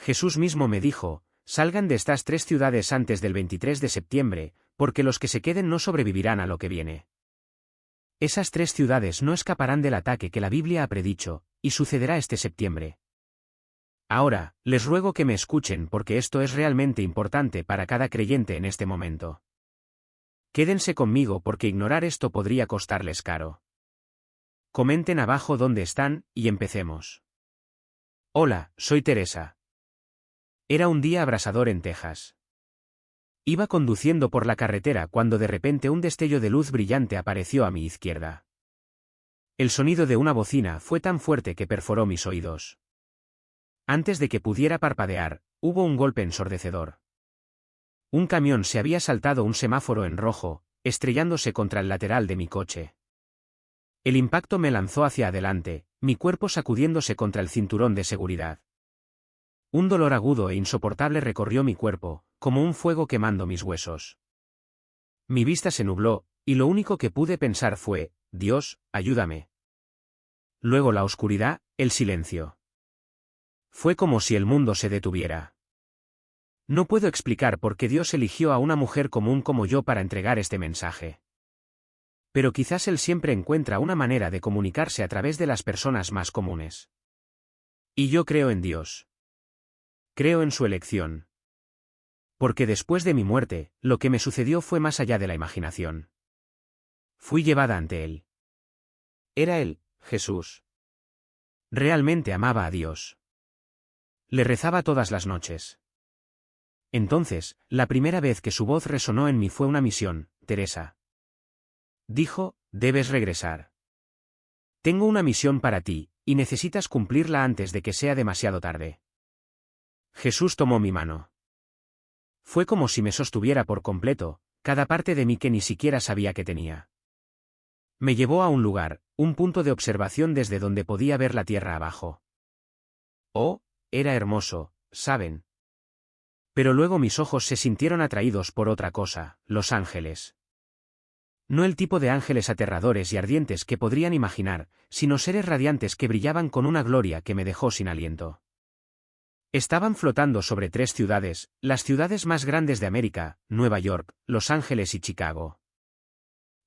Jesús mismo me dijo, salgan de estas 3 ciudades antes del 23 de septiembre, porque los que se queden no sobrevivirán a lo que viene. Esas 3 ciudades no escaparán del ataque que la Biblia ha predicho, y sucederá este septiembre. Ahora, les ruego que me escuchen porque esto es realmente importante para cada creyente en este momento. Quédense conmigo porque ignorar esto podría costarles caro. Comenten abajo dónde están, y empecemos. Hola, soy Teresa. Era un día abrasador en Texas. Iba conduciendo por la carretera cuando de repente un destello de luz brillante apareció a mi izquierda. El sonido de una bocina fue tan fuerte que perforó mis oídos. Antes de que pudiera parpadear, hubo un golpe ensordecedor. Un camión se había saltado un semáforo en rojo, estrellándose contra el lateral de mi coche. El impacto me lanzó hacia adelante, mi cuerpo sacudiéndose contra el cinturón de seguridad. Un dolor agudo e insoportable recorrió mi cuerpo, como un fuego quemando mis huesos. Mi vista se nubló, y lo único que pude pensar fue, Dios, ayúdame. Luego la oscuridad, el silencio. Fue como si el mundo se detuviera. No puedo explicar por qué Dios eligió a una mujer común como yo para entregar este mensaje. Pero quizás Él siempre encuentra una manera de comunicarse a través de las personas más comunes. Y yo creo en Dios. Creo en su elección. Porque después de mi muerte, lo que me sucedió fue más allá de la imaginación. Fui llevada ante Él. Era Él, Jesús. Realmente amaba a Dios. Le rezaba todas las noches. Entonces, la primera vez que su voz resonó en mí fue una misión, Teresa. Dijo, debes regresar. Tengo una misión para ti, y necesitas cumplirla antes de que sea demasiado tarde. Jesús tomó mi mano. Fue como si me sostuviera por completo, cada parte de mí que ni siquiera sabía que tenía. Me llevó a un lugar, un punto de observación desde donde podía ver la tierra abajo. Oh, era hermoso, ¿saben? Pero luego mis ojos se sintieron atraídos por otra cosa, los ángeles. No el tipo de ángeles aterradores y ardientes que podrían imaginar, sino seres radiantes que brillaban con una gloria que me dejó sin aliento. Estaban flotando sobre 3 ciudades, las ciudades más grandes de América, Nueva York, Los Ángeles y Chicago.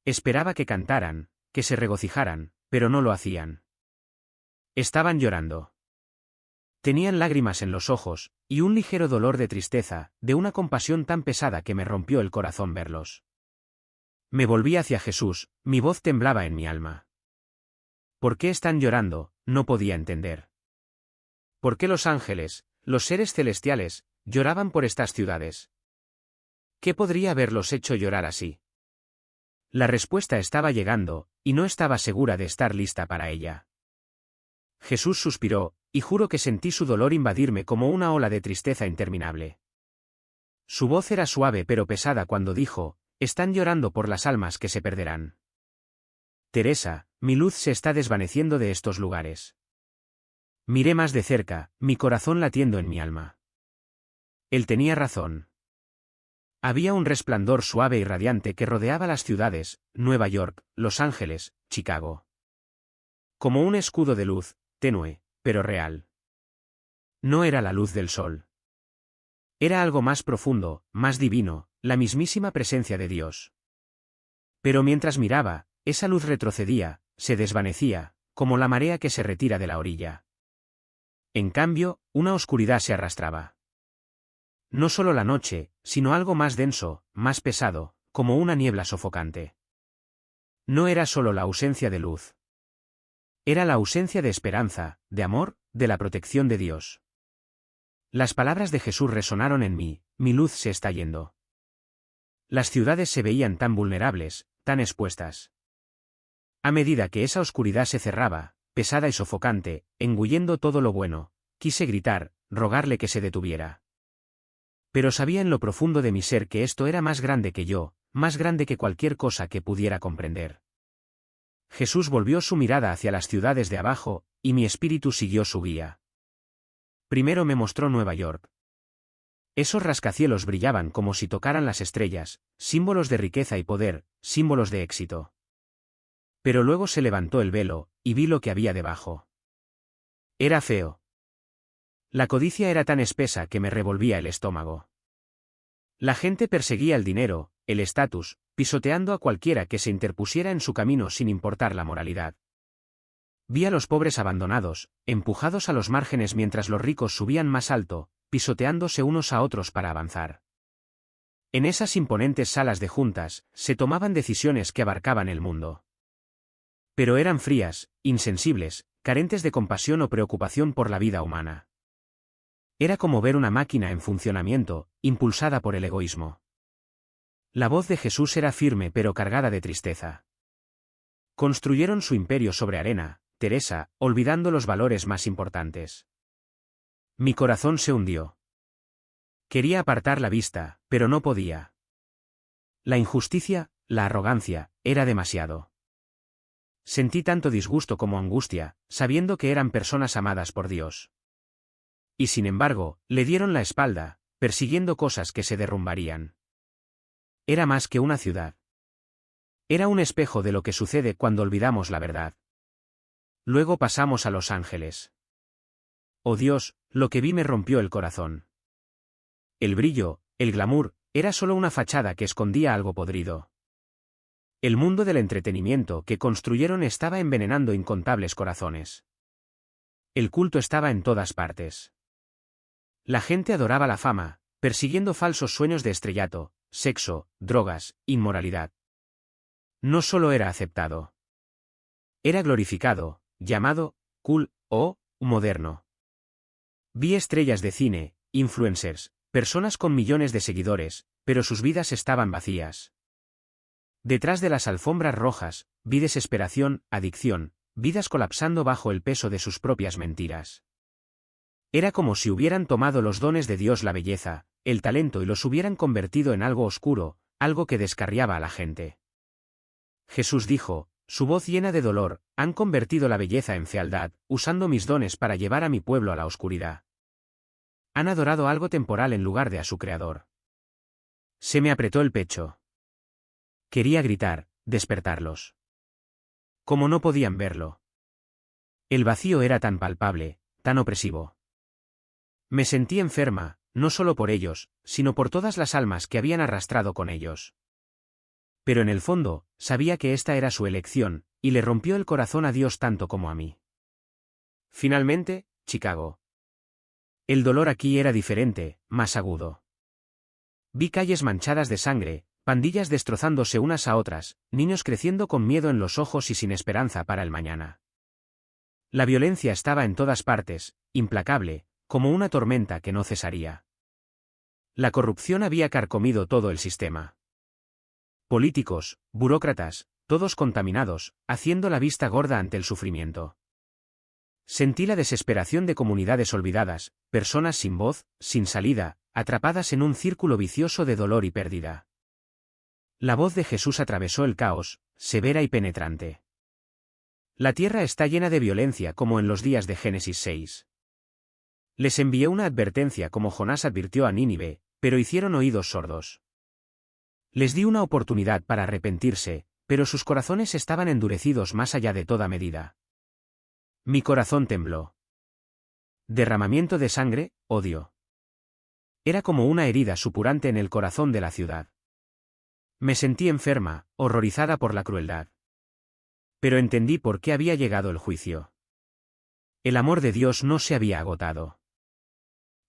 Esperaba que cantaran, que se regocijaran, pero no lo hacían. Estaban llorando. Tenían lágrimas en los ojos, y un ligero dolor de tristeza, de una compasión tan pesada que me rompió el corazón verlos. Me volví hacia Jesús, mi voz temblaba en mi alma. ¿Por qué están llorando? No podía entender. ¿Por qué los ángeles, los seres celestiales, lloraban por estas ciudades? ¿Qué podría haberlos hecho llorar así? La respuesta estaba llegando, y no estaba segura de estar lista para ella. Jesús suspiró, y juro que sentí su dolor invadirme como una ola de tristeza interminable. Su voz era suave pero pesada cuando dijo, están llorando por las almas que se perderán. Teresa, mi luz se está desvaneciendo de estos lugares. Miré más de cerca, mi corazón latiendo en mi alma. Él tenía razón. Había un resplandor suave y radiante que rodeaba las ciudades, Nueva York, Los Ángeles, Chicago. Como un escudo de luz, tenue, pero real. No era la luz del sol. Era algo más profundo, más divino, la mismísima presencia de Dios. Pero mientras miraba, esa luz retrocedía, se desvanecía, como la marea que se retira de la orilla. En cambio, una oscuridad se arrastraba. No solo la noche, sino algo más denso, más pesado, como una niebla sofocante. No era solo la ausencia de luz. Era la ausencia de esperanza, de amor, de la protección de Dios. Las palabras de Jesús resonaron en mí, mi luz se está yendo. Las ciudades se veían tan vulnerables, tan expuestas. A medida que esa oscuridad se cerraba, pesada y sofocante, engullendo todo lo bueno, quise gritar, rogarle que se detuviera. Pero sabía en lo profundo de mi ser que esto era más grande que yo, más grande que cualquier cosa que pudiera comprender. Jesús volvió su mirada hacia las ciudades de abajo, y mi espíritu siguió su guía. Primero me mostró Nueva York. Esos rascacielos brillaban como si tocaran las estrellas, símbolos de riqueza y poder, símbolos de éxito. Pero luego se levantó el velo, y vi lo que había debajo. Era feo. La codicia era tan espesa que me revolvía el estómago. La gente perseguía el dinero, el estatus, pisoteando a cualquiera que se interpusiera en su camino sin importar la moralidad. Vi a los pobres abandonados, empujados a los márgenes mientras los ricos subían más alto, pisoteándose unos a otros para avanzar. En esas imponentes salas de juntas, se tomaban decisiones que abarcaban el mundo. Pero eran frías, insensibles, carentes de compasión o preocupación por la vida humana. Era como ver una máquina en funcionamiento, impulsada por el egoísmo. La voz de Jesús era firme pero cargada de tristeza. Construyeron su imperio sobre arena, Teresa, olvidando los valores más importantes. Mi corazón se hundió. Quería apartar la vista, pero no podía. La injusticia, la arrogancia, era demasiado. Sentí tanto disgusto como angustia, sabiendo que eran personas amadas por Dios. Y sin embargo, le dieron la espalda, persiguiendo cosas que se derrumbarían. Era más que una ciudad. Era un espejo de lo que sucede cuando olvidamos la verdad. Luego pasamos a Los Ángeles. Oh Dios, lo que vi me rompió el corazón. El brillo, el glamour, era solo una fachada que escondía algo podrido. El mundo del entretenimiento que construyeron estaba envenenando incontables corazones. El culto estaba en todas partes. La gente adoraba la fama, persiguiendo falsos sueños de estrellato, sexo, drogas, inmoralidad. No solo era aceptado. Era glorificado, llamado cool o moderno. Vi estrellas de cine, influencers, personas con millones de seguidores, pero sus vidas estaban vacías. Detrás de las alfombras rojas, vi desesperación, adicción, vidas colapsando bajo el peso de sus propias mentiras. Era como si hubieran tomado los dones de Dios, la belleza, el talento, y los hubieran convertido en algo oscuro, algo que descarriaba a la gente. Jesús dijo, su voz llena de dolor, han convertido la belleza en fealdad, usando mis dones para llevar a mi pueblo a la oscuridad. Han adorado algo temporal en lugar de a su Creador. Se me apretó el pecho. Quería gritar, despertarlos. Como no podían verlo. El vacío era tan palpable, tan opresivo. Me sentí enferma, no solo por ellos, sino por todas las almas que habían arrastrado con ellos. Pero en el fondo, sabía que esta era su elección, y le rompió el corazón a Dios tanto como a mí. Finalmente, Chicago. El dolor aquí era diferente, más agudo. Vi calles manchadas de sangre, pandillas destrozándose unas a otras, niños creciendo con miedo en los ojos y sin esperanza para el mañana. La violencia estaba en todas partes, implacable, como una tormenta que no cesaría. La corrupción había carcomido todo el sistema. Políticos, burócratas, todos contaminados, haciendo la vista gorda ante el sufrimiento. Sentí la desesperación de comunidades olvidadas, personas sin voz, sin salida, atrapadas en un círculo vicioso de dolor y pérdida. La voz de Jesús atravesó el caos, severa y penetrante. La tierra está llena de violencia como en los días de Génesis 6. Les envié una advertencia como Jonás advirtió a Nínive, pero hicieron oídos sordos. Les di una oportunidad para arrepentirse, pero sus corazones estaban endurecidos más allá de toda medida. Mi corazón tembló. Derramamiento de sangre, odio. Era como una herida supurante en el corazón de la ciudad. Me sentí enferma, horrorizada por la crueldad. Pero entendí por qué había llegado el juicio. El amor de Dios no se había agotado.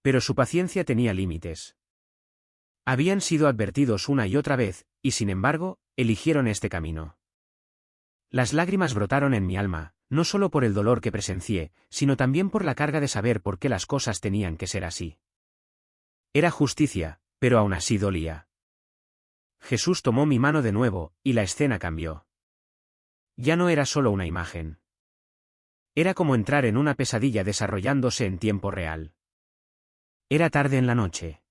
Pero su paciencia tenía límites. Habían sido advertidos una y otra vez, y sin embargo, eligieron este camino. Las lágrimas brotaron en mi alma, no solo por el dolor que presencié, sino también por la carga de saber por qué las cosas tenían que ser así. Era justicia, pero aún así dolía. Jesús tomó mi mano de nuevo, y la escena cambió. Ya no era solo una imagen. Era como entrar en una pesadilla desarrollándose en tiempo real. Era tarde en la noche.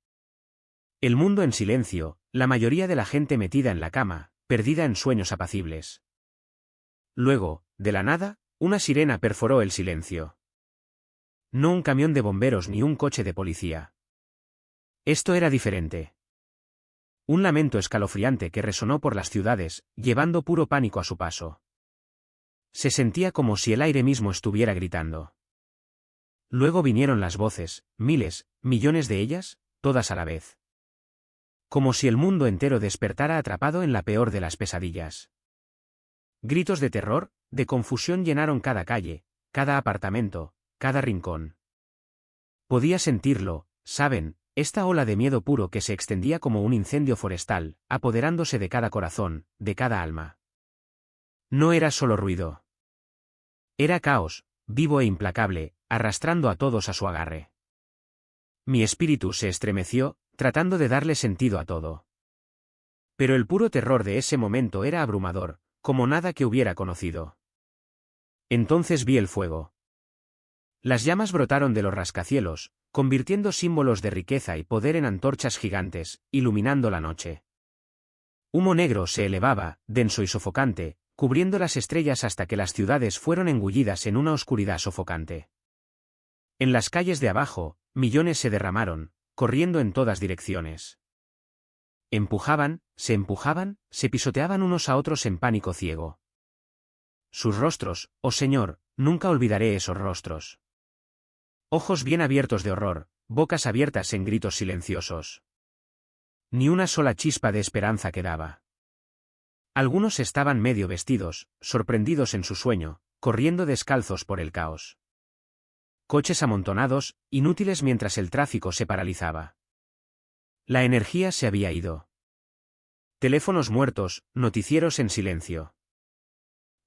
El mundo en silencio, la mayoría de la gente metida en la cama, perdida en sueños apacibles. Luego, de la nada, una sirena perforó el silencio. No un camión de bomberos ni un coche de policía. Esto era diferente. Un lamento escalofriante que resonó por las ciudades, llevando puro pánico a su paso. Se sentía como si el aire mismo estuviera gritando. Luego vinieron las voces, miles, millones de ellas, todas a la vez. Como si el mundo entero despertara atrapado en la peor de las pesadillas. Gritos de terror, de confusión llenaron cada calle, cada apartamento, cada rincón. Podía sentirlo, ¿saben? Esta ola de miedo puro que se extendía como un incendio forestal, apoderándose de cada corazón, de cada alma. No era solo ruido. Era caos, vivo e implacable, arrastrando a todos a su agarre. Mi espíritu se estremeció, tratando de darle sentido a todo. Pero el puro terror de ese momento era abrumador, como nada que hubiera conocido. Entonces vi el fuego. Las llamas brotaron de los rascacielos, convirtiendo símbolos de riqueza y poder en antorchas gigantes, iluminando la noche. Humo negro se elevaba, denso y sofocante, cubriendo las estrellas hasta que las ciudades fueron engullidas en una oscuridad sofocante. En las calles de abajo, millones se derramaron, corriendo en todas direcciones. Empujaban, se pisoteaban unos a otros en pánico ciego. Sus rostros, oh Señor, nunca olvidaré esos rostros. Ojos bien abiertos de horror, bocas abiertas en gritos silenciosos. Ni una sola chispa de esperanza quedaba. Algunos estaban medio vestidos, sorprendidos en su sueño, corriendo descalzos por el caos. Coches amontonados, inútiles mientras el tráfico se paralizaba. La energía se había ido. Teléfonos muertos, noticieros en silencio.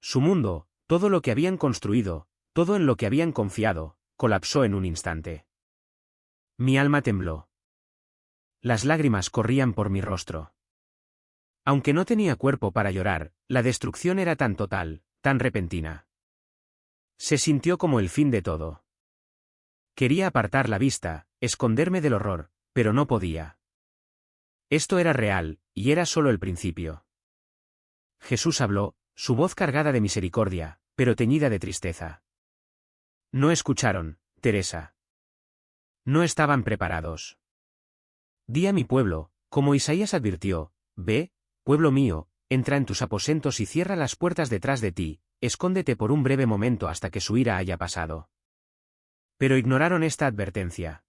Su mundo, todo lo que habían construido, todo en lo que habían confiado, colapsó en un instante. Mi alma tembló. Las lágrimas corrían por mi rostro. Aunque no tenía cuerpo para llorar, la destrucción era tan total, tan repentina. Se sintió como el fin de todo. Quería apartar la vista, esconderme del horror, pero no podía. Esto era real, y era solo el principio. Jesús habló, su voz cargada de misericordia, pero teñida de tristeza. No escucharon, Teresa. No estaban preparados. Di a mi pueblo, como Isaías advirtió, ve, pueblo mío, entra en tus aposentos y cierra las puertas detrás de ti, escóndete por un breve momento hasta que su ira haya pasado. Pero ignoraron esta advertencia.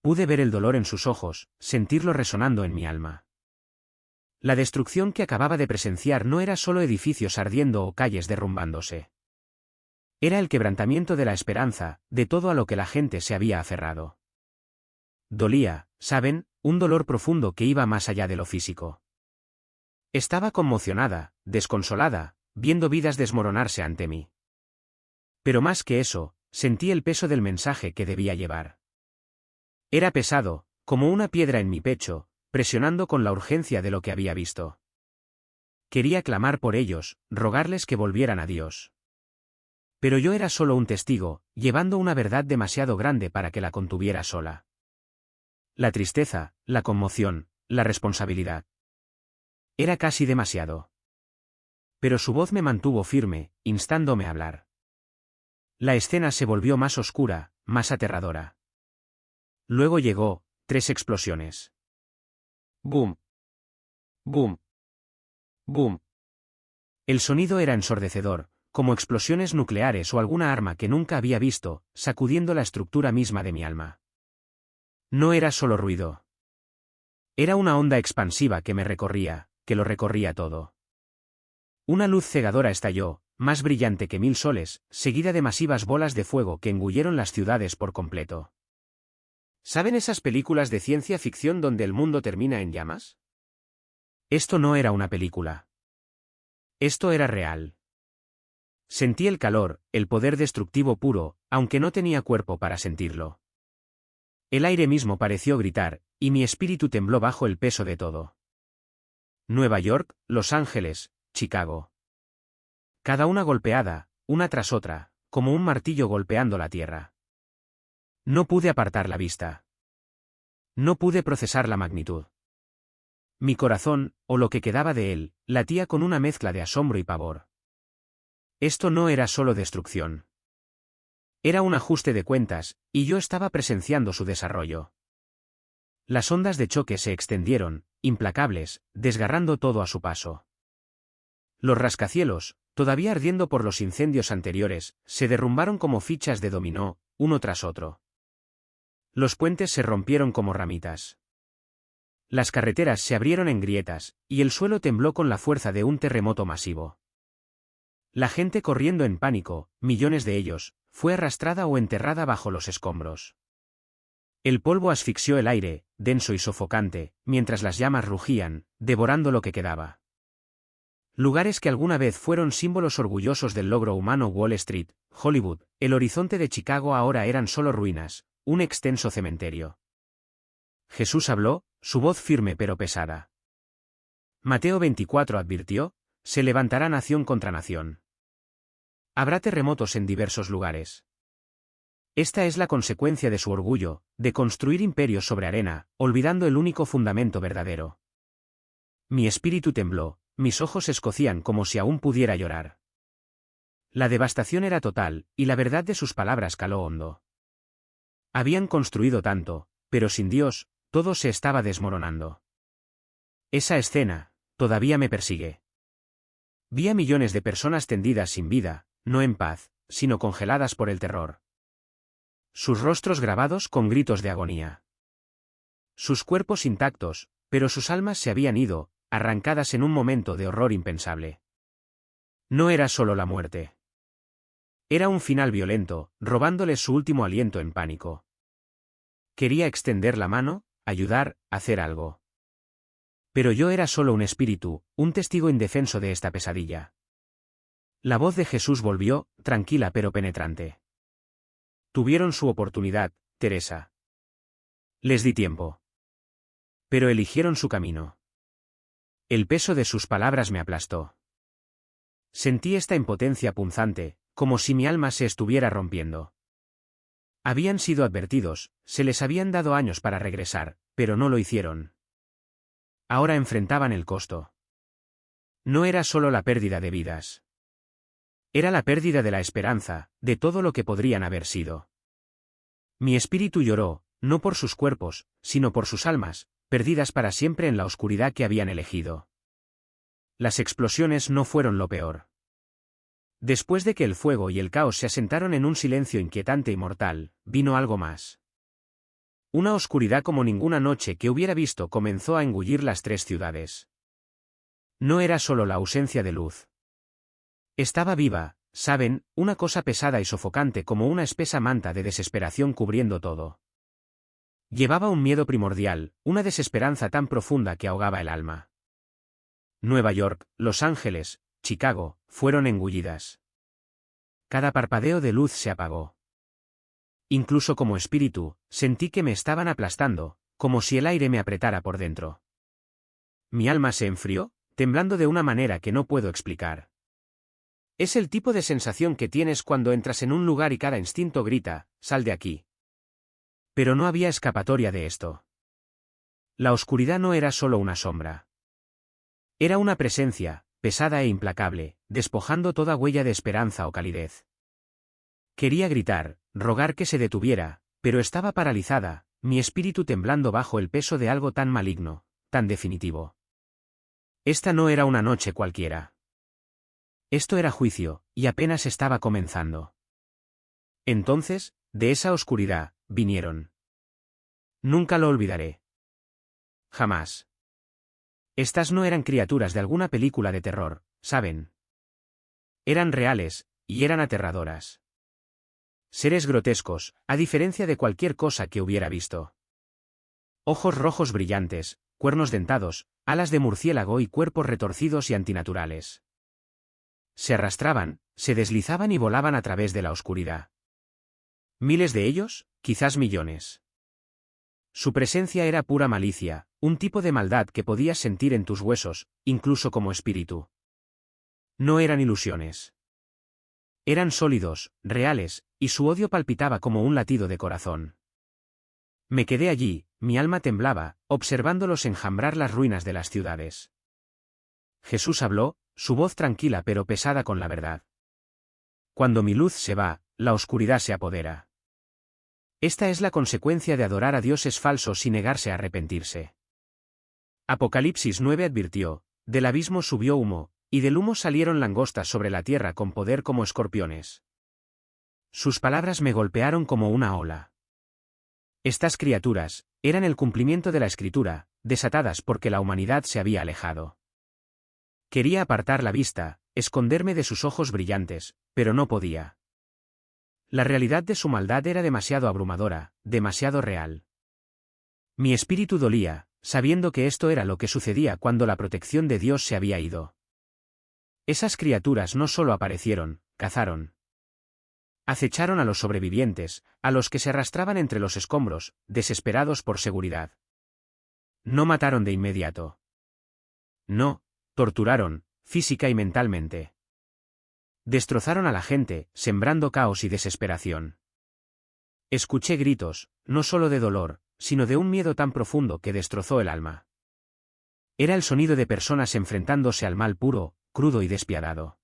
Pude ver el dolor en sus ojos, sentirlo resonando en mi alma. La destrucción que acababa de presenciar no era solo edificios ardiendo o calles derrumbándose. Era el quebrantamiento de la esperanza, de todo a lo que la gente se había aferrado. Dolía, ¿saben?, un dolor profundo que iba más allá de lo físico. Estaba conmocionada, desconsolada, viendo vidas desmoronarse ante mí. Pero más que eso, sentí el peso del mensaje que debía llevar. Era pesado, como una piedra en mi pecho, presionando con la urgencia de lo que había visto. Quería clamar por ellos, rogarles que volvieran a Dios. Pero yo era solo un testigo, llevando una verdad demasiado grande para que la contuviera sola. La tristeza, la conmoción, la responsabilidad. Era casi demasiado. Pero su voz me mantuvo firme, instándome a hablar. La escena se volvió más oscura, más aterradora. Luego llegó, 3 explosiones. Boom. Boom. Boom. El sonido era ensordecedor, como explosiones nucleares o alguna arma que nunca había visto, sacudiendo la estructura misma de mi alma. No era solo ruido. Era una onda expansiva que me recorría, que lo recorría todo. Una luz cegadora estalló, más brillante que 1000 soles, seguida de masivas bolas de fuego que engulleron las ciudades por completo. ¿Saben esas películas de ciencia ficción donde el mundo termina en llamas? Esto no era una película. Esto era real. Sentí el calor, el poder destructivo puro, aunque no tenía cuerpo para sentirlo. El aire mismo pareció gritar, y mi espíritu tembló bajo el peso de todo. Nueva York, Los Ángeles, Chicago. Cada una golpeada, una tras otra, como un martillo golpeando la tierra. No pude apartar la vista. No pude procesar la magnitud. Mi corazón, o lo que quedaba de él, latía con una mezcla de asombro y pavor. Esto no era solo destrucción. Era un ajuste de cuentas, y yo estaba presenciando su desarrollo. Las ondas de choque se extendieron, implacables, desgarrando todo a su paso. Los rascacielos, todavía ardiendo por los incendios anteriores, se derrumbaron como fichas de dominó, uno tras otro. Los puentes se rompieron como ramitas. Las carreteras se abrieron en grietas, y el suelo tembló con la fuerza de un terremoto masivo. La gente corriendo en pánico, millones de ellos, fue arrastrada o enterrada bajo los escombros. El polvo asfixió el aire, denso y sofocante, mientras las llamas rugían, devorando lo que quedaba. Lugares que alguna vez fueron símbolos orgullosos del logro humano: Wall Street, Hollywood, el horizonte de Chicago, ahora eran solo ruinas, un extenso cementerio. Jesús habló, su voz firme pero pesada. Mateo 24 advirtió: se levantará nación contra nación. Habrá terremotos en diversos lugares. Esta es la consecuencia de su orgullo, de construir imperios sobre arena, olvidando el único fundamento verdadero. Mi espíritu tembló, mis ojos escocían como si aún pudiera llorar. La devastación era total, y la verdad de sus palabras caló hondo. Habían construido tanto, pero sin Dios, todo se estaba desmoronando. Esa escena, todavía me persigue. Vi a millones de personas tendidas sin vida, no en paz, sino congeladas por el terror. Sus rostros grabados con gritos de agonía. Sus cuerpos intactos, pero sus almas se habían ido, arrancadas en un momento de horror impensable. No era solo la muerte. Era un final violento, robándoles su último aliento en pánico. Quería extender la mano, ayudar, hacer algo. Pero yo era solo un espíritu, un testigo indefenso de esta pesadilla. La voz de Jesús volvió, tranquila pero penetrante. Tuvieron su oportunidad, Teresa. Les di tiempo. Pero eligieron su camino. El peso de sus palabras me aplastó. Sentí esta impotencia punzante, como si mi alma se estuviera rompiendo. Habían sido advertidos, se les habían dado años para regresar, pero no lo hicieron. Ahora enfrentaban el costo. No era solo la pérdida de vidas. Era la pérdida de la esperanza, de todo lo que podrían haber sido. Mi espíritu lloró, no por sus cuerpos, sino por sus almas, perdidas para siempre en la oscuridad que habían elegido. Las explosiones no fueron lo peor. Después de que el fuego y el caos se asentaron en un silencio inquietante y mortal, vino algo más. Una oscuridad como ninguna noche que hubiera visto comenzó a engullir las tres ciudades. No era solo la ausencia de luz. Estaba viva, saben, una cosa pesada y sofocante como una espesa manta de desesperación cubriendo todo. Llevaba un miedo primordial, una desesperanza tan profunda que ahogaba el alma. Nueva York, Los Ángeles, Chicago, fueron engullidas. Cada parpadeo de luz se apagó. Incluso como espíritu, sentí que me estaban aplastando, como si el aire me apretara por dentro. Mi alma se enfrió, temblando de una manera que no puedo explicar. Es el tipo de sensación que tienes cuando entras en un lugar y cada instinto grita, sal de aquí. Pero no había escapatoria de esto. La oscuridad no era solo una sombra. Era una presencia, pesada e implacable, despojando toda huella de esperanza o calidez. Quería gritar, rogar que se detuviera, pero estaba paralizada, mi espíritu temblando bajo el peso de algo tan maligno, tan definitivo. Esta no era una noche cualquiera. Esto era juicio, y apenas estaba comenzando. Entonces, de esa oscuridad, vinieron. Nunca lo olvidaré. Jamás. Estas no eran criaturas de alguna película de terror, ¿saben? Eran reales, y eran aterradoras. Seres grotescos, a diferencia de cualquier cosa que hubiera visto. Ojos rojos brillantes, cuernos dentados, alas de murciélago y cuerpos retorcidos y antinaturales. Se arrastraban, se deslizaban y volaban a través de la oscuridad. Miles de ellos, quizás millones. Su presencia era pura malicia, un tipo de maldad que podías sentir en tus huesos, incluso como espíritu. No eran ilusiones. Eran sólidos, reales, y su odio palpitaba como un latido de corazón. Me quedé allí, mi alma temblaba, observándolos enjambrar las ruinas de las ciudades. Jesús habló, su voz tranquila pero pesada con la verdad. Cuando mi luz se va, la oscuridad se apodera. Esta es la consecuencia de adorar a dioses falsos y negarse a arrepentirse. Apocalipsis 9 advirtió, del abismo subió humo, y del humo salieron langostas sobre la tierra con poder como escorpiones. Sus palabras me golpearon como una ola. Estas criaturas eran el cumplimiento de la Escritura, desatadas porque la humanidad se había alejado. Quería apartar la vista, esconderme de sus ojos brillantes, pero no podía. La realidad de su maldad era demasiado abrumadora, demasiado real. Mi espíritu dolía, sabiendo que esto era lo que sucedía cuando la protección de Dios se había ido. Esas criaturas no solo aparecieron, cazaron. Acecharon a los sobrevivientes, a los que se arrastraban entre los escombros, desesperados por seguridad. No mataron de inmediato. No, torturaron, física y mentalmente. Destrozaron a la gente, sembrando caos y desesperación. Escuché gritos, no solo de dolor, sino de un miedo tan profundo que destrozó el alma. Era el sonido de personas enfrentándose al mal puro, crudo y despiadado.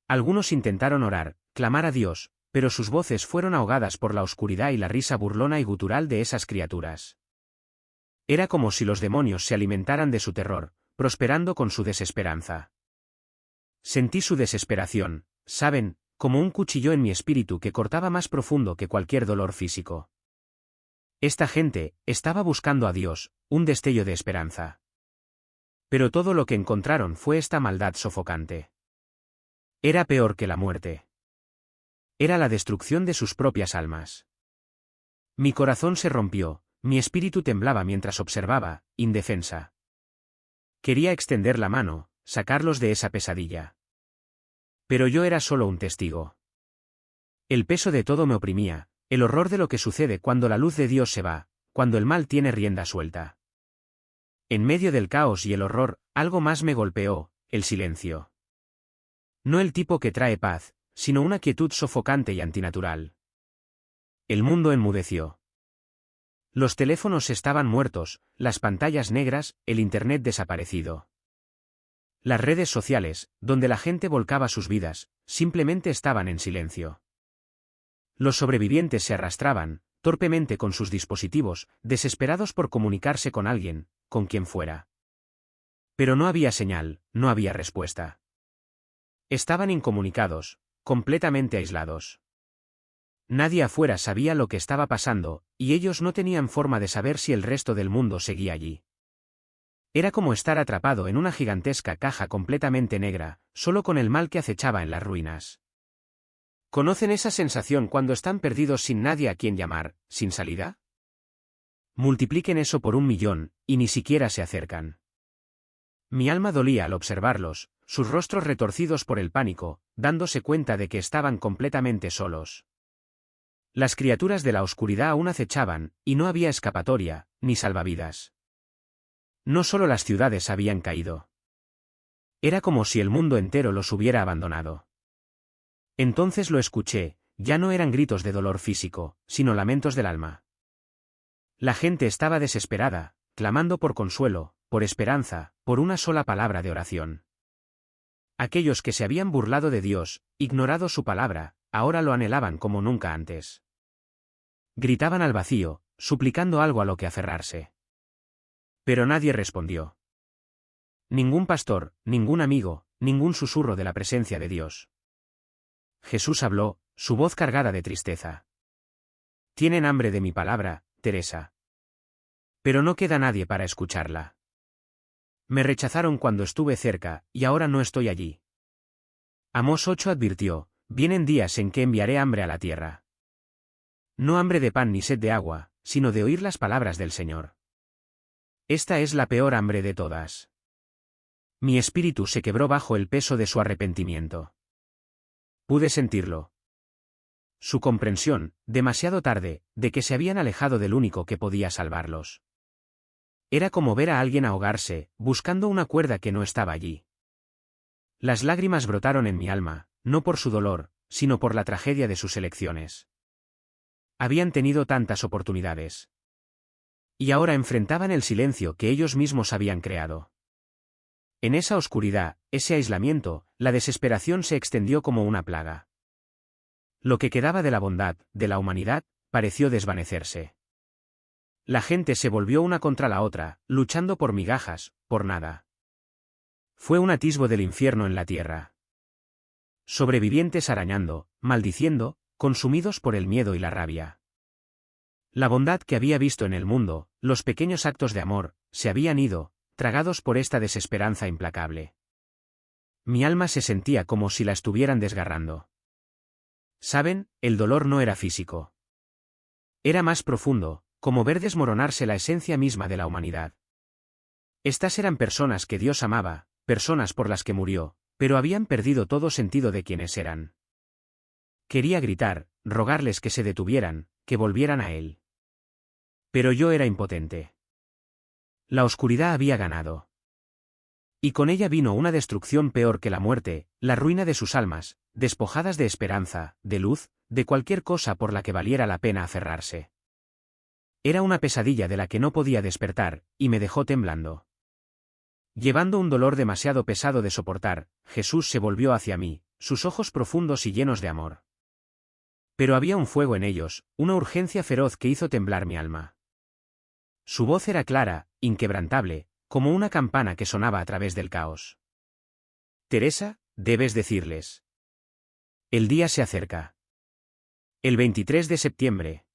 Algunos intentaron orar, clamar a Dios, pero sus voces fueron ahogadas por la oscuridad y la risa burlona y gutural de esas criaturas. Era como si los demonios se alimentaran de su terror, prosperando con su desesperanza. Sentí su desesperación, ¿saben?, como un cuchillo en mi espíritu que cortaba más profundo que cualquier dolor físico. Esta gente estaba buscando a Dios, un destello de esperanza. Pero todo lo que encontraron fue esta maldad sofocante. Era peor que la muerte. Era la destrucción de sus propias almas. Mi corazón se rompió, mi espíritu temblaba mientras observaba, indefensa. Quería extender la mano, sacarlos de esa pesadilla. Pero yo era solo un testigo. El peso de todo me oprimía, el horror de lo que sucede cuando la luz de Dios se va, cuando el mal tiene rienda suelta. En medio del caos y el horror, algo más me golpeó, el silencio. No el tipo que trae paz, sino una quietud sofocante y antinatural. El mundo enmudeció. Los teléfonos estaban muertos, las pantallas negras, el internet desaparecido. Las redes sociales, donde la gente volcaba sus vidas, simplemente estaban en silencio. Los sobrevivientes se arrastraban, torpemente con sus dispositivos, desesperados por comunicarse con alguien, con quien fuera. Pero no había señal, no había respuesta. Estaban incomunicados, completamente aislados. Nadie afuera sabía lo que estaba pasando, y ellos no tenían forma de saber si el resto del mundo seguía allí. Era como estar atrapado en una gigantesca caja completamente negra, solo con el mal que acechaba en las ruinas. ¿Conocen esa sensación cuando están perdidos sin nadie a quien llamar, sin salida? Multipliquen eso por 1.000.000, y ni siquiera se acercan. Mi alma dolía al observarlos, sus rostros retorcidos por el pánico, dándose cuenta de que estaban completamente solos. Las criaturas de la oscuridad aún acechaban, y no había escapatoria, ni salvavidas. No solo las ciudades habían caído. Era como si el mundo entero los hubiera abandonado. Entonces lo escuché, ya no eran gritos de dolor físico, sino lamentos del alma. La gente estaba desesperada, clamando por consuelo, por esperanza, por una sola palabra de oración. Aquellos que se habían burlado de Dios, ignorado su palabra, ahora lo anhelaban como nunca antes. Gritaban al vacío, suplicando algo a lo que aferrarse. Pero nadie respondió. Ningún pastor, ningún amigo, ningún susurro de la presencia de Dios. Jesús habló, su voz cargada de tristeza. Tienen hambre de mi palabra, Teresa. Pero no queda nadie para escucharla. Me rechazaron cuando estuve cerca, y ahora no estoy allí. Amós 8 advirtió, vienen días en que enviaré hambre a la tierra. No hambre de pan ni sed de agua, sino de oír las palabras del Señor. Esta es la peor hambre de todas. Mi espíritu se quebró bajo el peso de su arrepentimiento. Pude sentirlo. Su comprensión, demasiado tarde, de que se habían alejado del único que podía salvarlos. Era como ver a alguien ahogarse, buscando una cuerda que no estaba allí. Las lágrimas brotaron en mi alma, no por su dolor, sino por la tragedia de sus elecciones. Habían tenido tantas oportunidades. Y ahora enfrentaban el silencio que ellos mismos habían creado. En esa oscuridad, ese aislamiento, la desesperación se extendió como una plaga. Lo que quedaba de la bondad, de la humanidad, pareció desvanecerse. La gente se volvió una contra la otra, luchando por migajas, por nada. Fue un atisbo del infierno en la tierra. Sobrevivientes arañando, maldiciendo, consumidos por el miedo y la rabia. La bondad que había visto en el mundo, los pequeños actos de amor, se habían ido, tragados por esta desesperanza implacable. Mi alma se sentía como si la estuvieran desgarrando. ¿Saben? El dolor no era físico. Era más profundo, como ver desmoronarse la esencia misma de la humanidad. Estas eran personas que Dios amaba, personas por las que murió, pero habían perdido todo sentido de quiénes eran. Quería gritar, rogarles que se detuvieran, que volvieran a Él. Pero yo era impotente. La oscuridad había ganado. Y con ella vino una destrucción peor que la muerte, la ruina de sus almas, despojadas de esperanza, de luz, de cualquier cosa por la que valiera la pena aferrarse. Era una pesadilla de la que no podía despertar, y me dejó temblando. Llevando un dolor demasiado pesado de soportar, Jesús se volvió hacia mí, sus ojos profundos y llenos de amor. Pero había un fuego en ellos, una urgencia feroz que hizo temblar mi alma. Su voz era clara, inquebrantable, como una campana que sonaba a través del caos. Teresa, debes decirles. El día se acerca. El 23 de septiembre.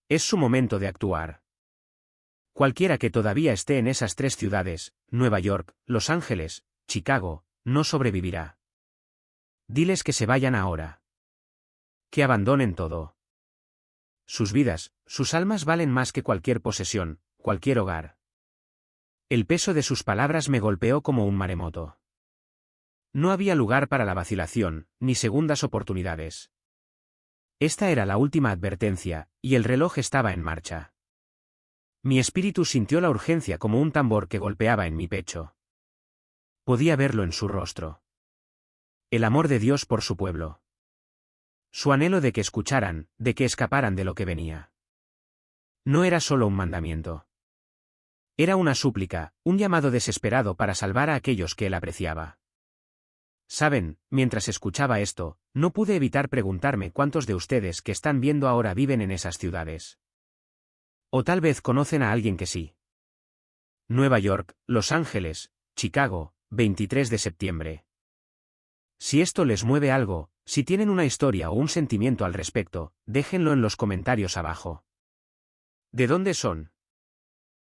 Es su momento de actuar. Cualquiera que todavía esté en esas 3 ciudades, Nueva York, Los Ángeles, Chicago, no sobrevivirá. Diles que se vayan ahora. Que abandonen todo. Sus vidas, sus almas valen más que cualquier posesión, cualquier hogar. El peso de sus palabras me golpeó como un maremoto. No había lugar para la vacilación, ni segundas oportunidades. Esta era la última advertencia, y el reloj estaba en marcha. Mi espíritu sintió la urgencia como un tambor que golpeaba en mi pecho. Podía verlo en su rostro. El amor de Dios por su pueblo. Su anhelo de que escucharan, de que escaparan de lo que venía. No era solo un mandamiento. Era una súplica, un llamado desesperado para salvar a aquellos que él apreciaba. Saben, mientras escuchaba esto, no pude evitar preguntarme cuántos de ustedes que están viendo ahora viven en esas ciudades. O tal vez conocen a alguien que sí. Nueva York, Los Ángeles, Chicago, 23 de septiembre. Si esto les mueve algo, si tienen una historia o un sentimiento al respecto, déjenlo en los comentarios abajo. ¿De dónde son?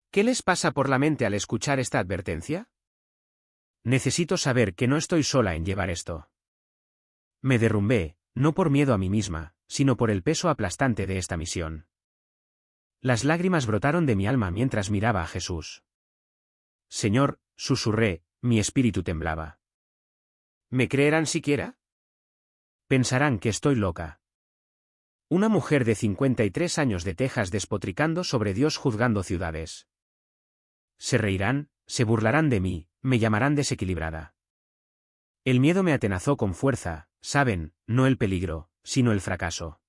¿Qué les pasa por la mente al escuchar esta advertencia? Necesito saber que no estoy sola en llevar esto. Me derrumbé, no por miedo a mí misma, sino por el peso aplastante de esta misión. Las lágrimas brotaron de mi alma mientras miraba a Jesús. Señor, susurré, mi espíritu temblaba. ¿Me creerán siquiera? Pensarán que estoy loca. Una mujer de 53 años de Texas despotricando sobre Dios juzgando ciudades. Se reirán, se burlarán de mí, me llamarán desequilibrada. El miedo me atenazó con fuerza, saben, no el peligro, sino el fracaso.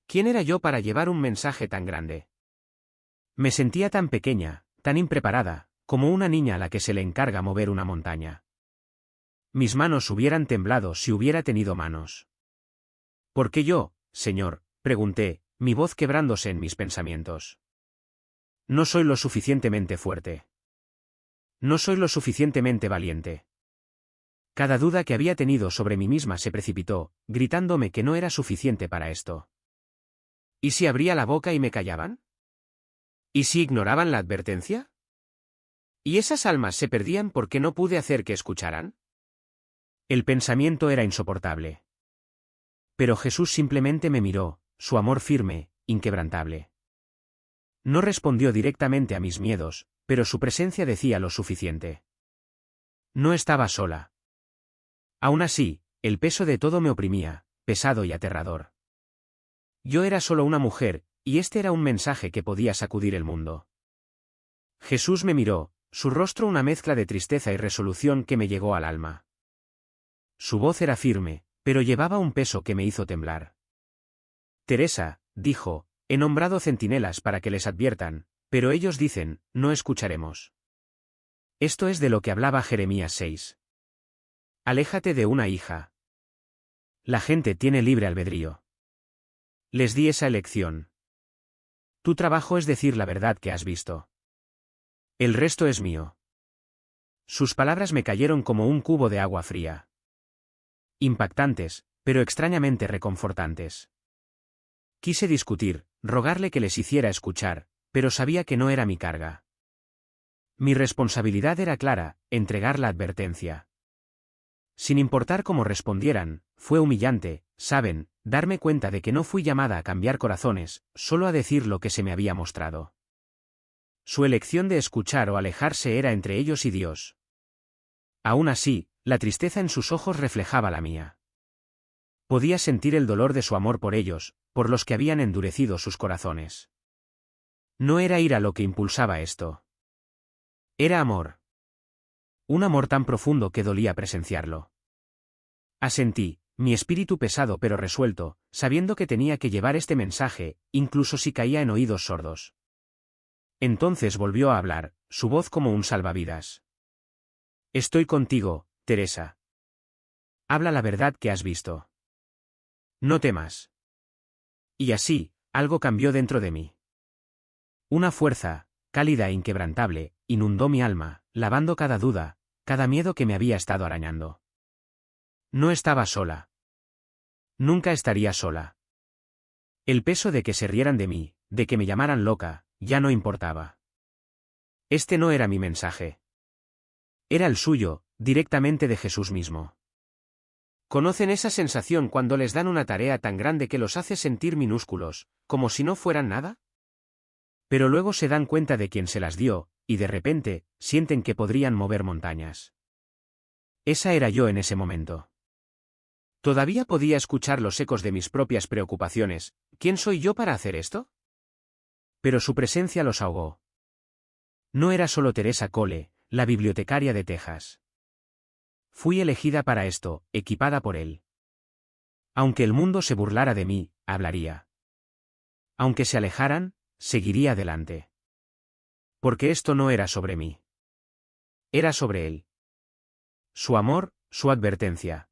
¿Quién era yo para llevar un mensaje tan grande? Me sentía tan pequeña, tan impreparada, como una niña a la que se le encarga mover una montaña. Mis manos hubieran temblado si hubiera tenido manos. ¿Por qué yo, Señor?, pregunté, mi voz quebrándose en mis pensamientos. No soy lo suficientemente fuerte. No soy lo suficientemente valiente. Cada duda que había tenido sobre mí misma se precipitó, gritándome que no era suficiente para esto. ¿Y si abría la boca y me callaban? ¿Y si ignoraban la advertencia? ¿Y esas almas se perdían porque no pude hacer que escucharan? El pensamiento era insoportable. Pero Jesús simplemente me miró, su amor firme, inquebrantable. No respondió directamente a mis miedos, pero su presencia decía lo suficiente. No estaba sola. Aún así, el peso de todo me oprimía, pesado y aterrador. Yo era solo una mujer, y este era un mensaje que podía sacudir el mundo. Jesús me miró, su rostro una mezcla de tristeza y resolución que me llegó al alma. Su voz era firme, pero llevaba un peso que me hizo temblar. Teresa, dijo, he nombrado centinelas para que les adviertan, pero ellos dicen, no escucharemos. Esto es de lo que hablaba Jeremías 6. Aléjate de una hija. La gente tiene libre albedrío. Les di esa elección. Tu trabajo es decir la verdad que has visto. El resto es mío. Sus palabras me cayeron como un cubo de agua fría. Impactantes, pero extrañamente reconfortantes. Quise discutir, rogarle que les hiciera escuchar, pero sabía que no era mi carga. Mi responsabilidad era clara, entregar la advertencia. Sin importar cómo respondieran, fue humillante, saben, darme cuenta de que no fui llamada a cambiar corazones, solo a decir lo que se me había mostrado. Su elección de escuchar o alejarse era entre ellos y Dios. Aún así, la tristeza en sus ojos reflejaba la mía. Podía sentir el dolor de su amor por ellos, por los que habían endurecido sus corazones. No era ira lo que impulsaba esto. Era amor. Un amor tan profundo que dolía presenciarlo. Asentí, mi espíritu pesado pero resuelto, sabiendo que tenía que llevar este mensaje, incluso si caía en oídos sordos. Entonces volvió a hablar, su voz como un salvavidas. Estoy contigo, Teresa. Habla la verdad que has visto. No temas. Y así, algo cambió dentro de mí. Una fuerza, cálida e inquebrantable, inundó mi alma, lavando cada duda, cada miedo que me había estado arañando. No estaba sola. Nunca estaría sola. El peso de que se rieran de mí, de que me llamaran loca, ya no importaba. Este no era mi mensaje. Era el suyo, directamente de Jesús mismo. ¿Conocen esa sensación cuando les dan una tarea tan grande que los hace sentir minúsculos, como si no fueran nada? Pero luego se dan cuenta de quién se las dio, y de repente, sienten que podrían mover montañas. Esa era yo en ese momento. Todavía podía escuchar los ecos de mis propias preocupaciones. ¿Quién soy yo para hacer esto? Pero su presencia los ahogó. No era solo Teresa Cole, la bibliotecaria de Texas. Fui elegida para esto, equipada por él. Aunque el mundo se burlara de mí, hablaría. Aunque se alejaran, seguiría adelante. Porque esto no era sobre mí. Era sobre él. Su amor, su advertencia.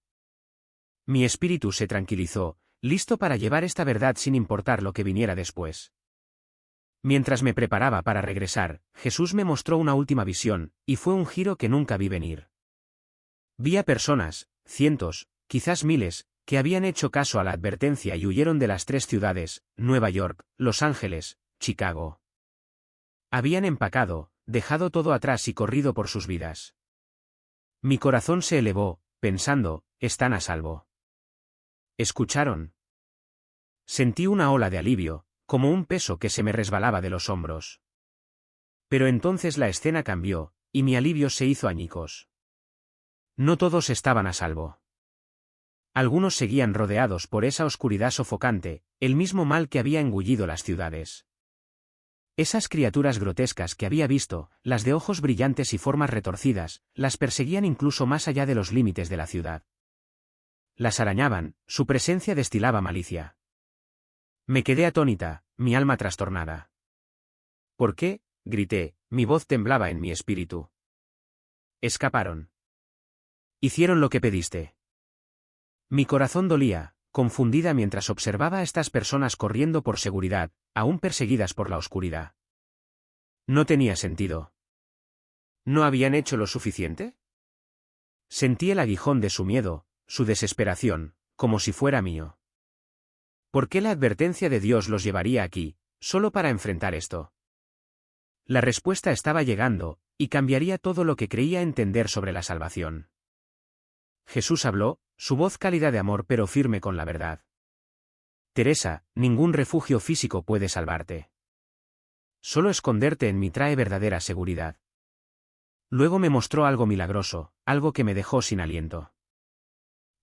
Mi espíritu se tranquilizó, listo para llevar esta verdad sin importar lo que viniera después. Mientras me preparaba para regresar, Jesús me mostró una última visión, y fue un giro que nunca vi venir. Vi a personas, cientos, quizás miles, que habían hecho caso a la advertencia y huyeron de las 3 ciudades, Nueva York, Los Ángeles, Chicago. Habían empacado, dejado todo atrás y corrido por sus vidas. Mi corazón se elevó, pensando, están a salvo. ¿Escucharon? Sentí una ola de alivio, como un peso que se me resbalaba de los hombros. Pero entonces la escena cambió, y mi alivio se hizo añicos. No todos estaban a salvo. Algunos seguían rodeados por esa oscuridad sofocante, el mismo mal que había engullido las ciudades. Esas criaturas grotescas que había visto, las de ojos brillantes y formas retorcidas, las perseguían incluso más allá de los límites de la ciudad. Las arañaban, su presencia destilaba malicia. Me quedé atónita, mi alma trastornada. ¿Por qué? Grité, mi voz temblaba en mi espíritu. Escaparon. Hicieron lo que pediste. Mi corazón dolía, confundida mientras observaba a estas personas corriendo por seguridad, aún perseguidas por la oscuridad. No tenía sentido. ¿No habían hecho lo suficiente? Sentí el aguijón de su miedo, su desesperación, como si fuera mío. ¿Por qué la advertencia de Dios los llevaría aquí, solo para enfrentar esto? La respuesta estaba llegando, y cambiaría todo lo que creía entender sobre la salvación. Jesús habló, su voz cálida de amor pero firme con la verdad. Teresa, ningún refugio físico puede salvarte. Solo esconderte en mí trae verdadera seguridad. Luego me mostró algo milagroso, algo que me dejó sin aliento.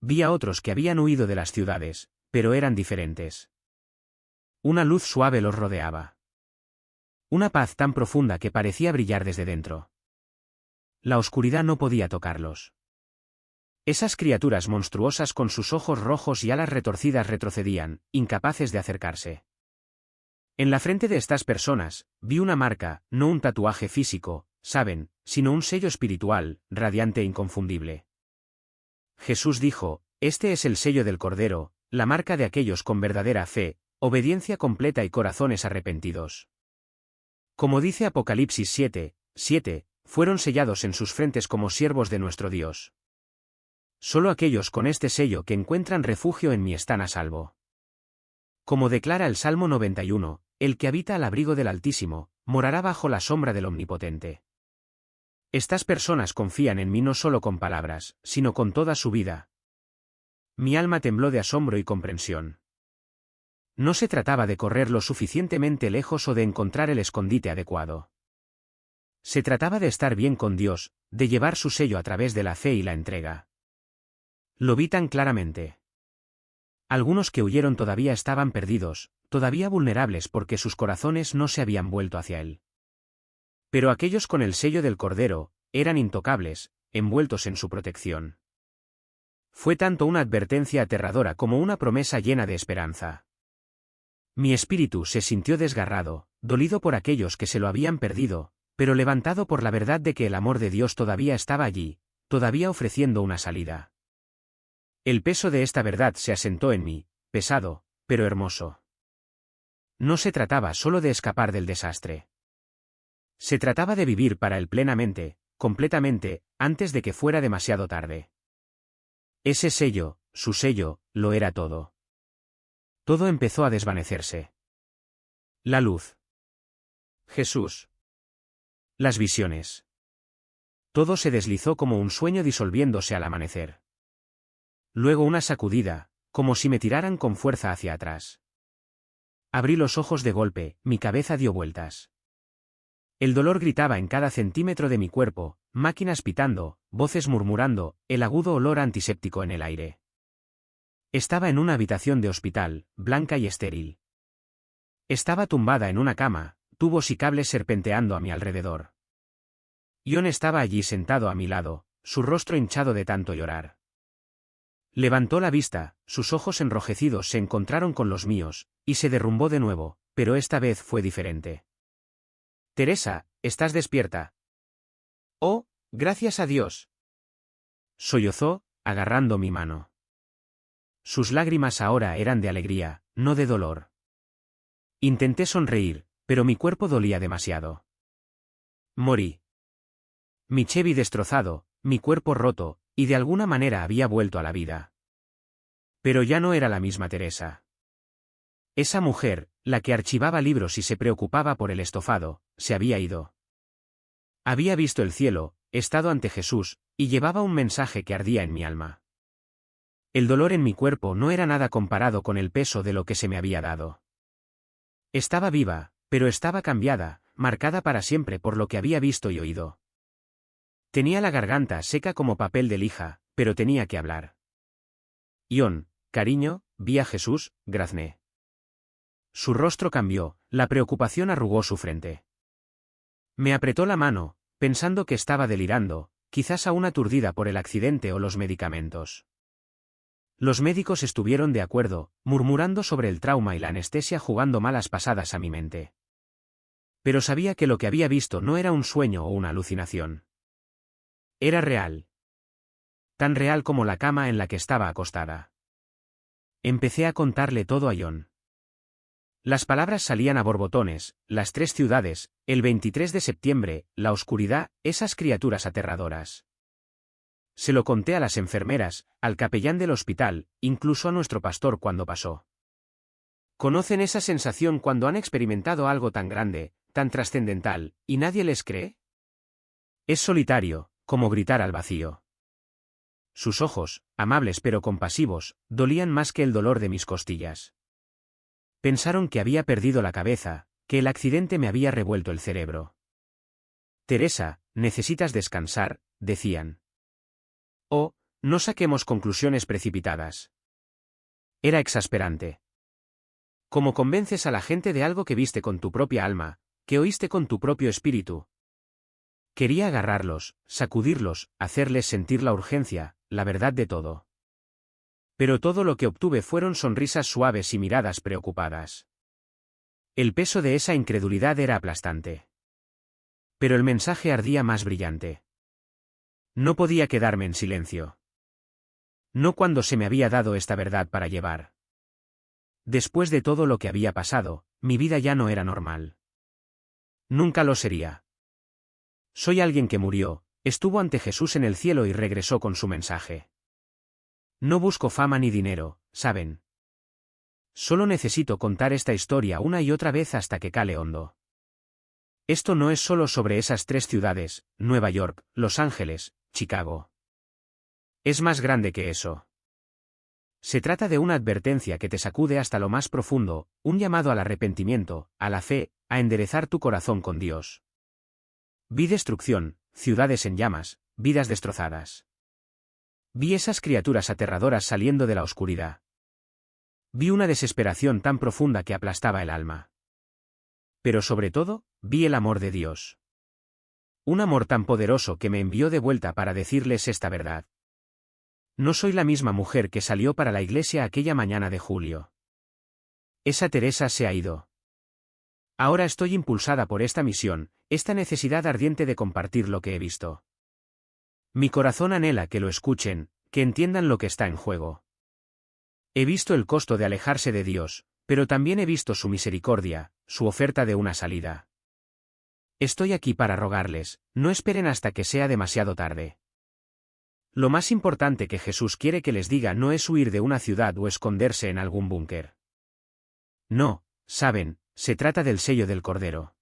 Vi a otros que habían huido de las ciudades, pero eran diferentes. Una luz suave los rodeaba. Una paz tan profunda que parecía brillar desde dentro. La oscuridad no podía tocarlos. Esas criaturas monstruosas con sus ojos rojos y alas retorcidas retrocedían, incapaces de acercarse. En la frente de estas personas, vi una marca, no un tatuaje físico, saben, sino un sello espiritual, radiante e inconfundible. Jesús dijo, este es el sello del Cordero, la marca de aquellos con verdadera fe, obediencia completa y corazones arrepentidos. Como dice Apocalipsis 7, fueron sellados en sus frentes como siervos de nuestro Dios. Solo aquellos con este sello que encuentran refugio en mí están a salvo. Como declara el Salmo 91, el que habita al abrigo del Altísimo, morará bajo la sombra del Omnipotente. Estas personas confían en mí no solo con palabras, sino con toda su vida. Mi alma tembló de asombro y comprensión. No se trataba de correr lo suficientemente lejos o de encontrar el escondite adecuado. Se trataba de estar bien con Dios, de llevar su sello a través de la fe y la entrega. Lo vi tan claramente. Algunos que huyeron todavía estaban perdidos, todavía vulnerables porque sus corazones no se habían vuelto hacia Él. Pero aquellos con el sello del Cordero, eran intocables, envueltos en su protección. Fue tanto una advertencia aterradora como una promesa llena de esperanza. Mi espíritu se sintió desgarrado, dolido por aquellos que se lo habían perdido, pero levantado por la verdad de que el amor de Dios todavía estaba allí, todavía ofreciendo una salida. El peso de esta verdad se asentó en mí, pesado, pero hermoso. No se trataba solo de escapar del desastre. Se trataba de vivir para Él plenamente, completamente, antes de que fuera demasiado tarde. Ese sello, su sello, lo era todo. Todo empezó a desvanecerse. La luz. Jesús. Las visiones. Todo se deslizó como un sueño disolviéndose al amanecer. Luego una sacudida, como si me tiraran con fuerza hacia atrás. Abrí los ojos de golpe, mi cabeza dio vueltas. El dolor gritaba en cada centímetro de mi cuerpo, máquinas pitando, voces murmurando, el agudo olor antiséptico en el aire. Estaba en una habitación de hospital, blanca y estéril. Estaba tumbada en una cama, tubos y cables serpenteando a mi alrededor. John estaba allí sentado a mi lado, su rostro hinchado de tanto llorar. Levantó la vista, sus ojos enrojecidos se encontraron con los míos, y se derrumbó de nuevo, pero esta vez fue diferente. Teresa, ¿estás despierta? Oh, gracias a Dios. Sollozó, agarrando mi mano. Sus lágrimas ahora eran de alegría, no de dolor. Intenté sonreír, pero mi cuerpo dolía demasiado. Morí. Mi Chevy destrozado, mi cuerpo roto, y de alguna manera había vuelto a la vida. Pero ya no era la misma Teresa. Esa mujer, la que archivaba libros y se preocupaba por el estofado, se había ido. Había visto el cielo, estado ante Jesús, y llevaba un mensaje que ardía en mi alma. El dolor en mi cuerpo no era nada comparado con el peso de lo que se me había dado. Estaba viva, pero estaba cambiada, marcada para siempre por lo que había visto y oído. Tenía la garganta seca como papel de lija, pero tenía que hablar. John, cariño, vi a Jesús, grazné. Su rostro cambió, la preocupación arrugó su frente. Me apretó la mano, pensando que estaba delirando, quizás aún aturdida por el accidente o los medicamentos. Los médicos estuvieron de acuerdo, murmurando sobre el trauma y la anestesia jugando malas pasadas a mi mente. Pero sabía que lo que había visto no era un sueño o una alucinación. Era real. Tan real como la cama en la que estaba acostada. Empecé a contarle todo a John. Las palabras salían a borbotones, las 3 ciudades, el 23 de septiembre, la oscuridad, esas criaturas aterradoras. Se lo conté a las enfermeras, al capellán del hospital, incluso a nuestro pastor cuando pasó. ¿Conocen esa sensación cuando han experimentado algo tan grande, tan trascendental, y nadie les cree? Es solitario, como gritar al vacío. Sus ojos, amables pero compasivos, dolían más que el dolor de mis costillas. Pensaron que había perdido la cabeza, que el accidente me había revuelto el cerebro. Teresa, necesitas descansar, decían. Oh, no saquemos conclusiones precipitadas. Era exasperante. ¿Cómo convences a la gente de algo que viste con tu propia alma, que oíste con tu propio espíritu? Quería agarrarlos, sacudirlos, hacerles sentir la urgencia, la verdad de todo. Pero todo lo que obtuve fueron sonrisas suaves y miradas preocupadas. El peso de esa incredulidad era aplastante. Pero el mensaje ardía más brillante. No podía quedarme en silencio. No cuando se me había dado esta verdad para llevar. Después de todo lo que había pasado, mi vida ya no era normal. Nunca lo sería. Soy alguien que murió, estuvo ante Jesús en el cielo y regresó con su mensaje. No busco fama ni dinero, ¿saben? Solo necesito contar esta historia una y otra vez hasta que cale hondo. Esto no es solo sobre esas 3 ciudades, Nueva York, Los Ángeles, Chicago. Es más grande que eso. Se trata de una advertencia que te sacude hasta lo más profundo, un llamado al arrepentimiento, a la fe, a enderezar tu corazón con Dios. Vi destrucción, ciudades en llamas, vidas destrozadas. Vi esas criaturas aterradoras saliendo de la oscuridad. Vi una desesperación tan profunda que aplastaba el alma. Pero sobre todo, vi el amor de Dios. Un amor tan poderoso que me envió de vuelta para decirles esta verdad. No soy la misma mujer que salió para la iglesia aquella mañana de julio. Esa Teresa se ha ido. Ahora estoy impulsada por esta misión, esta necesidad ardiente de compartir lo que he visto. Mi corazón anhela que lo escuchen, que entiendan lo que está en juego. He visto el costo de alejarse de Dios, pero también he visto su misericordia, su oferta de una salida. Estoy aquí para rogarles, no esperen hasta que sea demasiado tarde. Lo más importante que Jesús quiere que les diga no es huir de una ciudad o esconderse en algún búnker. No, saben, se trata del sello del Cordero.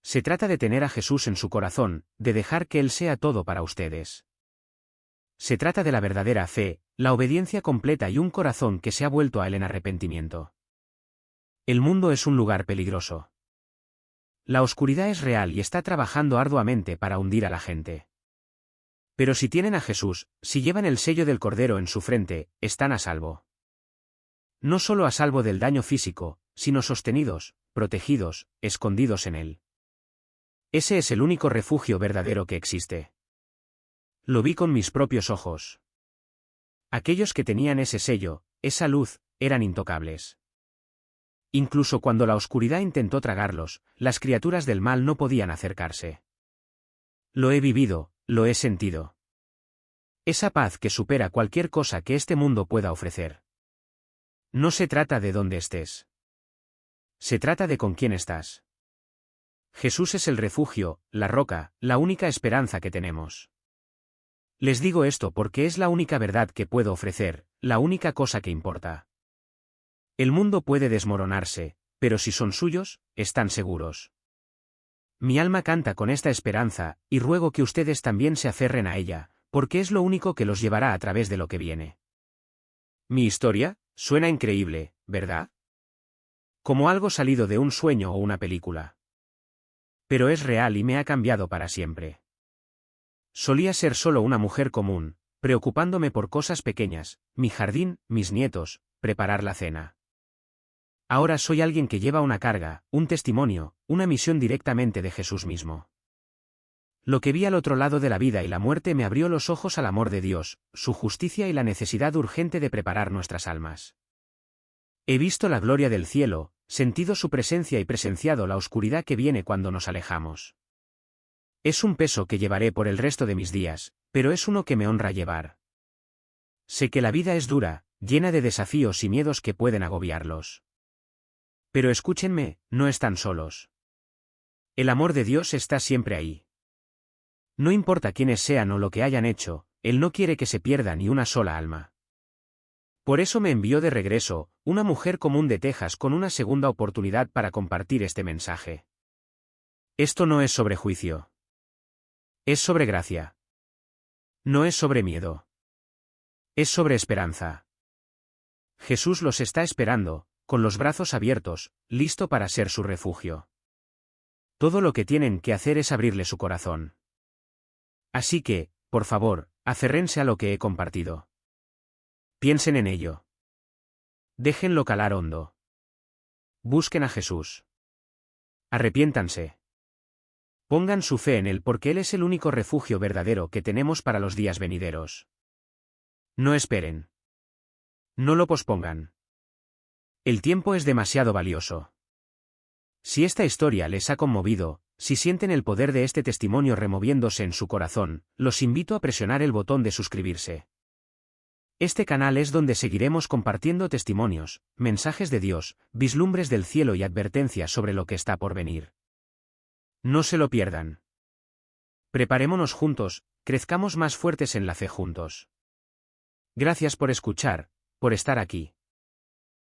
Se trata de tener a Jesús en su corazón, de dejar que Él sea todo para ustedes. Se trata de la verdadera fe, la obediencia completa y un corazón que se ha vuelto a Él en arrepentimiento. El mundo es un lugar peligroso. La oscuridad es real y está trabajando arduamente para hundir a la gente. Pero si tienen a Jesús, si llevan el sello del Cordero en su frente, están a salvo. No solo a salvo del daño físico, sino sostenidos, protegidos, escondidos en Él. Ese es el único refugio verdadero que existe. Lo vi con mis propios ojos. Aquellos que tenían ese sello, esa luz, eran intocables. Incluso cuando la oscuridad intentó tragarlos, las criaturas del mal no podían acercarse. Lo he vivido, lo he sentido. Esa paz que supera cualquier cosa que este mundo pueda ofrecer. No se trata de dónde estés. Se trata de con quién estás. Jesús es el refugio, la roca, la única esperanza que tenemos. Les digo esto porque es la única verdad que puedo ofrecer, la única cosa que importa. El mundo puede desmoronarse, pero si son suyos, están seguros. Mi alma canta con esta esperanza, y ruego que ustedes también se aferren a ella, porque es lo único que los llevará a través de lo que viene. Mi historia, suena increíble, ¿verdad? Como algo salido de un sueño o una película. Pero es real y me ha cambiado para siempre. Solía ser solo una mujer común, preocupándome por cosas pequeñas, mi jardín, mis nietos, preparar la cena. Ahora soy alguien que lleva una carga, un testimonio, una misión directamente de Jesús mismo. Lo que vi al otro lado de la vida y la muerte me abrió los ojos al amor de Dios, su justicia y la necesidad urgente de preparar nuestras almas. He visto la gloria del cielo, sentido su presencia y presenciado la oscuridad que viene cuando nos alejamos. Es un peso que llevaré por el resto de mis días, pero es uno que me honra llevar. Sé que la vida es dura, llena de desafíos y miedos que pueden agobiarlos. Pero escúchenme, no están solos. El amor de Dios está siempre ahí. No importa quiénes sean o lo que hayan hecho, Él no quiere que se pierda ni una sola alma. Por eso me envió de regreso, una mujer común de Texas con una segunda oportunidad para compartir este mensaje. Esto no es sobre juicio. Es sobre gracia. No es sobre miedo. Es sobre esperanza. Jesús los está esperando, con los brazos abiertos, listo para ser su refugio. Todo lo que tienen que hacer es abrirle su corazón. Así que, por favor, aférrense a lo que he compartido. Piensen en ello. Déjenlo calar hondo. Busquen a Jesús. Arrepiéntanse. Pongan su fe en Él porque Él es el único refugio verdadero que tenemos para los días venideros. No esperen. No lo pospongan. El tiempo es demasiado valioso. Si esta historia les ha conmovido, si sienten el poder de este testimonio removiéndose en su corazón, los invito a presionar el botón de suscribirse. Este canal es donde seguiremos compartiendo testimonios, mensajes de Dios, vislumbres del cielo y advertencias sobre lo que está por venir. No se lo pierdan. Preparémonos juntos, crezcamos más fuertes en la fe juntos. Gracias por escuchar, por estar aquí.